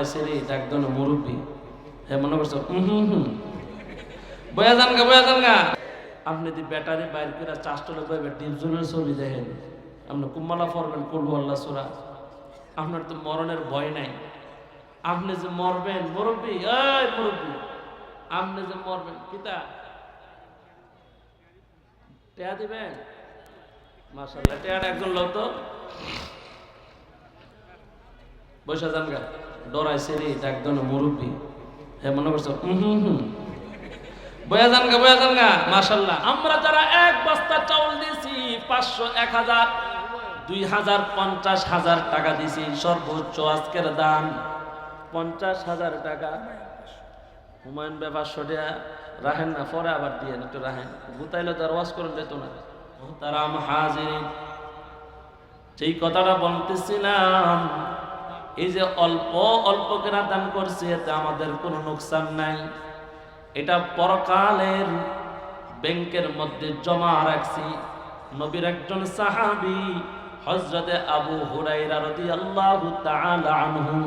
ডরাইছে রে, একজন মুরব্বী হে মনে করছো বয়া যান গা। আপনি যদি ব্যাটারি বাইর করে চাষটলে বইবে ডিপজনের ছবি দেখেন, আপনি কুম্মালা পড়বেন কুলহু আল্লাহ সূরা, আপনার তো মরণের ভয় নাই। আপনি যে মরবেন মুরব্বী, এই মুরব্বী আপনি যে মরবেন কিতা টেয়া দিবেন? মাশাআল্লাহ, টেয়াটা একজন লোক তো বসে যান গা, ডরাইছে রে, একজন মুরব্বী হে মনে করছো বয়া যান গা। মাশাআল্লাহ, আমরা যারা এক বস্তা চাউল দিছি 500, 1000, 2000, 50,000 টাকা দিছি, সর্বোচ্চ আজকের দান 50,000 টাকা। হুমায়ুন ভাই 500 টাকা রাখেন না, পরে আবার দিয়ে একটু রাখেন, গুতাইলে তো আর ওয়াজ করেন যেত না। মুহতারাম হাজিরিন, যেই কথাটা বলতেছিলাম, এই যে অল্প অল্প কেনা দান করছি, এতে আমাদের কোনো নোকসান নাই। এটা পরকালের ব্যাংকের মধ্যে জমা রাখছি। নবীর একজন সাহাবী হযরতে আবু হুরায়রা রাদিয়াল্লাহু তাআলা আনহু,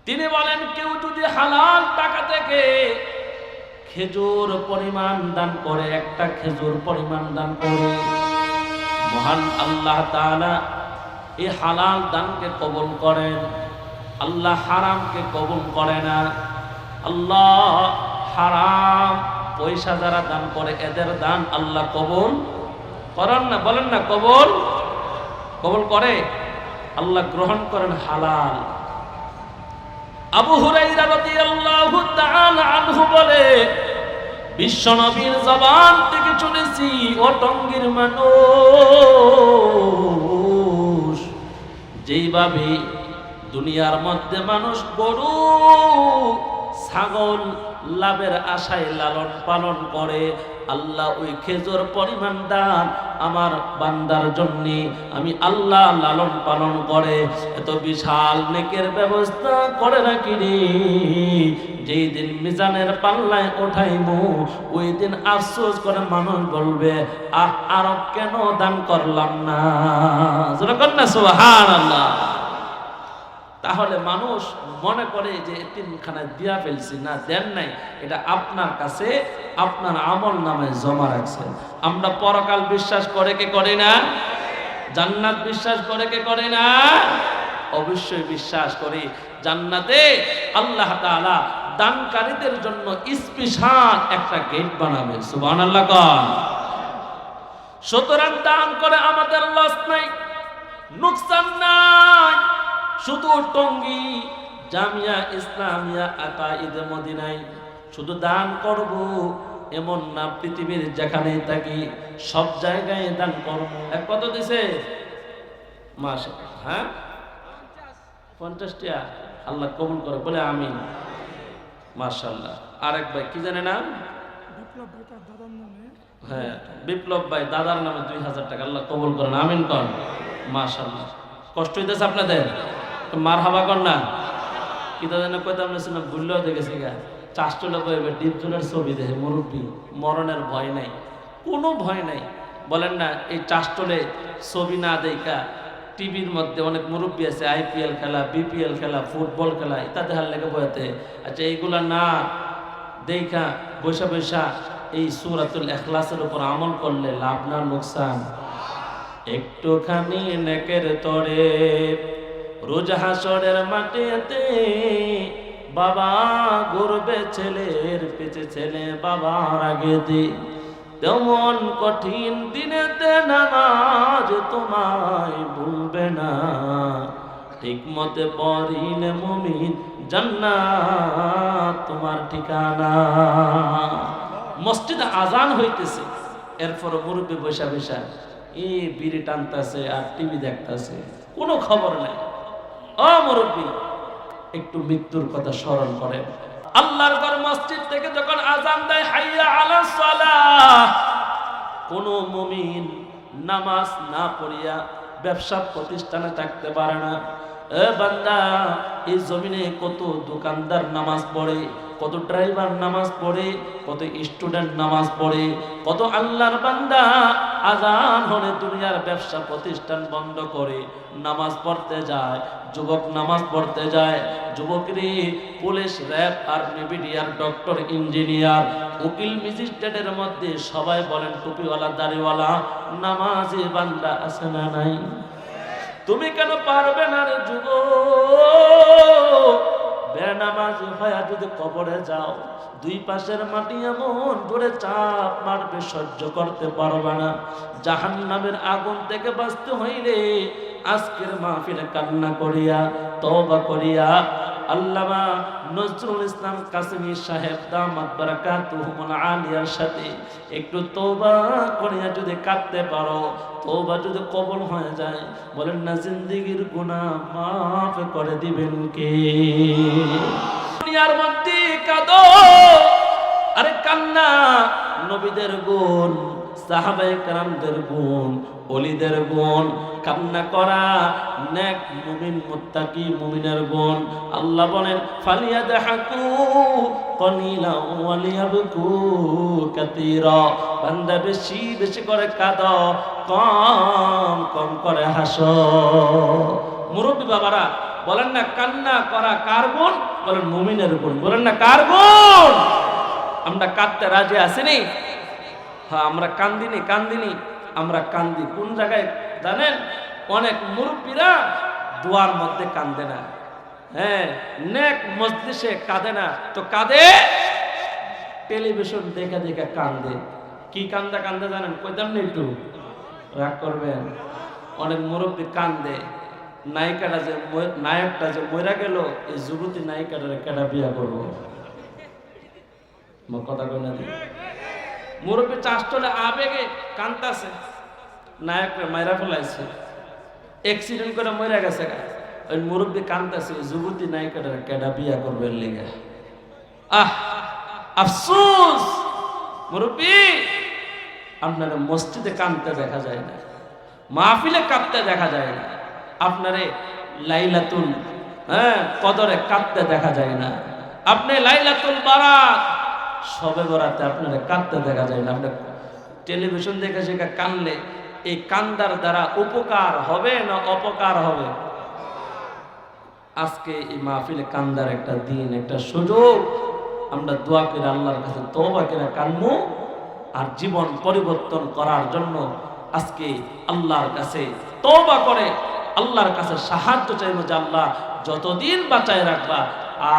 তিনি বলেন, কেউ যদি হালাল টাকা থেকে খেজুর পরিমাণ দান করে, একটা খেজুর পরিমাণ দান করে, মহান আল্লাহ তাআলা এই হালাল দানকে কবুল করেন। আল্লাহ হারামকে কবুল করে না। আল্লাহ হারাম পয়সা যারা দান করে, এদের দান আল্লাহ কবুল করেন না। বলেন না, কবুল করে, আল্লাহ গ্রহণ করেন হালাল। আবু হুরায়রা রাদিয়াল্লাহু তাআলা আনহু বলে, বিশ্বনবীর জবান থেকে শুনেছি, ও টঙ্গীর মানুষ, যেইভাবে দুনিয়ার মধ্যে মানুষ গরু ছাগল লাভের আশায় লালন পালন করে, আল্লাহ ওই খেজুর পরিমাণ দান আমার বান্দার জন্য আমি আল্লাহ লালন পালন করে এত বিশাল নেকের ব্যবস্থা করে রাখি রে। যেই দিন মিজানের পাল্লায় ওঠাইমু, ওই দিন আফসোস করে মানুষ বলবে, আর কেন দান করলাম না। সুবহানাল্লাহ। তাহলে মানুষ মনে করে যে এতিমখানায় দিয়া ফেলছি, না, দেন নাই, এটা আপনার কাছে আপনার আমল নামে জমা রাখছেন। আমরা পরকাল বিশ্বাস করে কে করে না? জান্নাত বিশ্বাস করে কে করে না? অবশ্যই বিশ্বাস করি। জান্নাতে আল্লাহ তাআলা দানকারীদের জন্য স্পেশাল একটা গেট বানাবে। সুবহানাল্লাহ কোন। সুতরাং দান করে আমাদের লস নাই, নুকসান নাই। শুধু টঙ্গী জামিয়া ইসলামিয়া আকাইদে মদিনায় শুধু দান করব এমন না, পৃথিবীর যেখানেই থাকি সব জায়গায় দান করব। কত দিছে মাস? হ্যাঁ, 50 টাকা। আল্লাহ কবুল করে বলে আমিন। মাশাআল্লাহ। আরেক ভাই কি জানে নাম? হ্যাঁ, বিপ্লব ভাই, দাদার নামে 2000 টাকা। আল্লাহ কবুল করেন, আমিন কর। মাশাআল্লাহ। কষ্ট হইতেছে আপনাদের? মারহাবা কর না। কি তাদের কইতাম না, ভুললেও দেখেছি গা, চাষটলে বইবে ডিপজনের ছবি দেখে মুরব্বী, মরণের ভয় নাই, কোনো ভয় নাই। বলেন না, এই চাষটলে ছবি না দেখা টিভির মধ্যে অনেক মুরব্বী আছে, IPL খেলা, BPL খেলা, ফুটবল খেলা ইত্যাদি হার লেগে বইতে। আচ্ছা, এইগুলা না দেখা বৈশা বৈশা এই সূরাতুল ইখলাসের উপর আমল করলে লাভ না লোকসান? একটুখানি নেকের তরে রোজ হাসরের মাটিতে বাবা ঘুরবে ছেলের পিছে, ছেলে বাবার আগে দি। তেমন কঠিন দিনেতে নামাজ তোমায় ভুলবে না, ঠিক মতে পড়িলে মুমিন জান্নাত তোমার ঠিকানা। মসজিদে আজান হইতেছে, এরপর মুরব্বী বৈশা বৈশা বিড়ি টানতেছে আর টিভি দেখতেছে, কোনো খবর নাই। ও মুরব্বী, একটু মৃত্যুর কথা স্মরণ করেন। আল্লাহর ঘর মসজিদ থেকে যখন আজান দেয় হাইয়া আলাস সালাহ, কোন মুমিন নামাজ না পড়িয়া ব্যবসা প্রতিষ্ঠানে থাকতে পারে না। এ বান্দা, এই জমিনে কত দোকানদার নামাজ পড়ে, কত ড্রাইভার নামাজ পড়ে, কত স্টুডেন্ট নামাজ পড়ে, কত আল্লাহর বান্দা আজান হলে দুনিয়ার ব্যবসা প্রতিষ্ঠান বন্ধ করে নামাজ পড়তে যায়। যুবক নামাজ পড়তে যায়, যুবকরি police, RAB, army, BDR, doctor, engineer, উকিল, ম্যাজিস্ট্রেটের মধ্যে সবাই বলেন টুপিওয়ালা, দাড়িওয়ালা, নামাজি বান্দা আছে না নাই? তুমি কেন পারবে না রে যুবক? বেনামাজি হয়ে যদি কবরে যাও, দুই পাশের মাটি এমন ধরে চাপ মারবে, সহ্য করতে পারবে না। জাহান্নামের আগুন থেকে বাঁচতে হইলে আজকের মাহফিলে কান্না করিয়া, তওবা করিয়া আল্লামা নজরুল ইসলাম কাসেমী সাহেব দামাত বারাকাতুহুল আলিয়ার সাথে একটু তওবা করিয়া যদি কাঁদতে পারো, তওবা যদি কবুল হয়ে যায়, বলেন না জিন্দেগীর গুনাহ মাফ করে দিবেন কে? দুনিয়ার মধ্যে কাঁদো, আরে কান্না নবীদের গুণ, সাহাবায়ে কেরামদের গুণ, ওলিদের গুণ। কান্না করা নেক মুমিন, মুত্তাকি মুমিনের গুণ। আল্লাহ বলেন ফালিয়াদহাকু কলিলা ওয়া লিয়াবকু কাসীরা। বান্দা বেশি বেশি করে কাঁদো, কম কম করে হাসো। মুরব্বী বাবারা বলেন না কান্না করা কার গুণ? বলেন মুমিনের গুণ। বলেন না কার গুণ? আমরা কাঁদতে রাজি আছিনি? হ্যাঁ, আমরা কান্দিনি। আমরা কান্দি কোন জায়গায় জানেন? অনেক মুরব্বীরা দুয়ার মধ্যে কান্দে না, হ্যাঁ, নেক মজলিসে কাঁদে না, তো কাঁদে টেলিভিশন দেখে দেখে কান্দে। কি কান্দে জানেন? কইতাম না একটু, রাগ করবেন। অনেক মুরব্বী কান্দে নায়িকাটা যে মইরা গেল, এই যুবতী নায়িকাটা কেডা বিয়া করবো? কথা কই না? মুরব্বী চাষটলে আবেগে কান্দাছে, নায়করা মাইরা ফেলাইছে, অ্যাক্সিডেন্ট করে মরে গেছে। ওই মুরব্বী কান্দাছে, যুবতী নায়িকাটা কেডা বিয়া করবে লেগে। আফসোস মুরব্বী, আপনারে মসজিদে কাঁদতে দেখা যায় না, মাহফিলে কাঁদতে দেখা যায় না, আপনারে লাইলাতুল কদরে কাঁদতে দেখা যায় না, আপনি লাইলাতুল বারাত সবে বরাতে আপনারা কাঁদতে দেখা যায় না। আপনার টেলিভিশন দেখে সেটা কানলে এই কান্দার দ্বারা উপকার হবে না অপকার হবে? আজকে এই মাহফিলে কান্দার একটা দিন, একটা সুযোগ। আমরা দোয়া করে আল্লাহর কাছে তওবা করে কানমু, আর জীবন পরিবর্তন করার জন্য আজকে আল্লাহর কাছে তওবা করে আল্লাহর কাছে সাহায্য চাইবো যে আল্লাহ যতদিন বাঁচায় রাখবা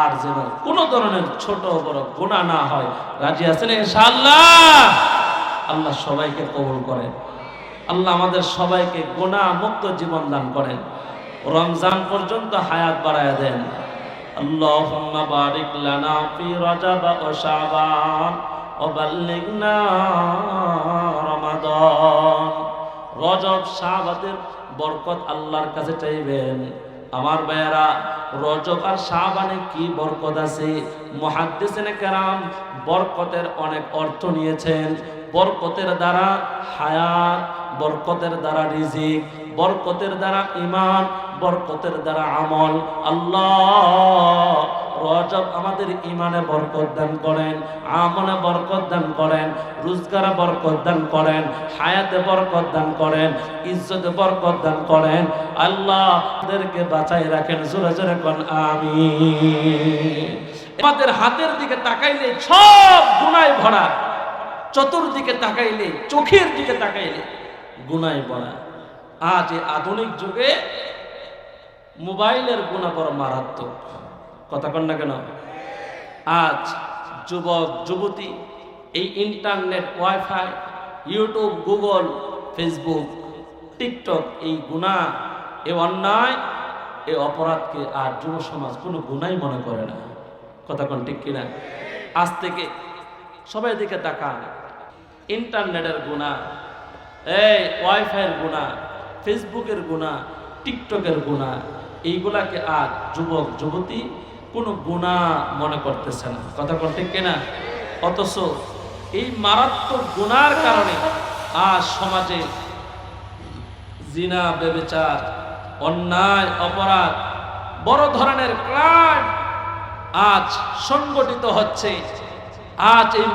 আর যেন কোনো ধরনের ছোট বড় গুনাহ না হয়। রাজি আছেন ইনশাআল্লাহ? আল্লাহ সবাইকে কবুল করেন, আল্লাহ আমাদের সবাইকে গুনাহ মুক্ত জীবন দান করেন, রমজান পর্যন্ত হায়াত বাড়ায় দেন। আল্লাহুম্মা বারিক লানা ফি রজব ওয়া শাবান ওয়া বাল্লিগনা রমাদান। রজব শাবানের বরকত আল্লাহর কাছে চাইবেন। আমার ভাইয়েরা, রজব আর শাবানে কি বরকত আছে? মুহাদ্দিসিনে কেরাম বরকতের অনেক অর্থ নিয়েছেন। বরকতের দ্বারা হায়াত, বরকতের দ্বারা রিজিক, বরকতের দ্বারা ঈমান, বরকতের দ্বারা আমল। আল্লাহ রজব আমাদের ঈমানে বরকত দান করেন, আমলে বরকত দান করেন, রোজগারে বরকত দান করেন, হায়াতে বরকত দান করেন, ইজ্জতে বরকত দান করেন। আল্লাহ আমাদেরকে বাঁচাই রাখেন। জোরে জোরে কোন আমিন। আমাদের হাতের দিকে তাকাইলে সব গুনায় ভরা, চতুর্দিকে তাকাইলে, চোখের দিকে তাকাইলে গুনায় ভরা। আজ এই আধুনিক যুগে মোবাইলের গুনাহ বড় মারাত্মক। কথা কন না কেন? আজ যুবক যুবতী এই internet, wifi, YouTube, Google, Facebook, TikTok, এই গুনাহ, এই অন্যায়, এই অপরাধকে আর যুব সমাজ কোনো গুনাহই মনে করে না। কথা কন ঠিক কিনা? আজ থেকে সবাই দিকে তাকান, ইন্টারনেটের গুনাহ, এই ওয়াইফাইয়ের গুনাহ, ফেসবুকের গুনাহ, টিকটকের গুনাহ, এইগুলাকে আজ যুবক যুবতী কোনো গুনাহ মনে করতেছে না। কথা কোন ঠিক কিনা? অথচ এই মারাত্মক গুনার কারণে আজ সমাজে জিনা, ব্যভিচার, অন্যায়, অপরাধ, বড় ধরনের ক্রাইম আজ সংগঠিত হচ্ছে। আজ এই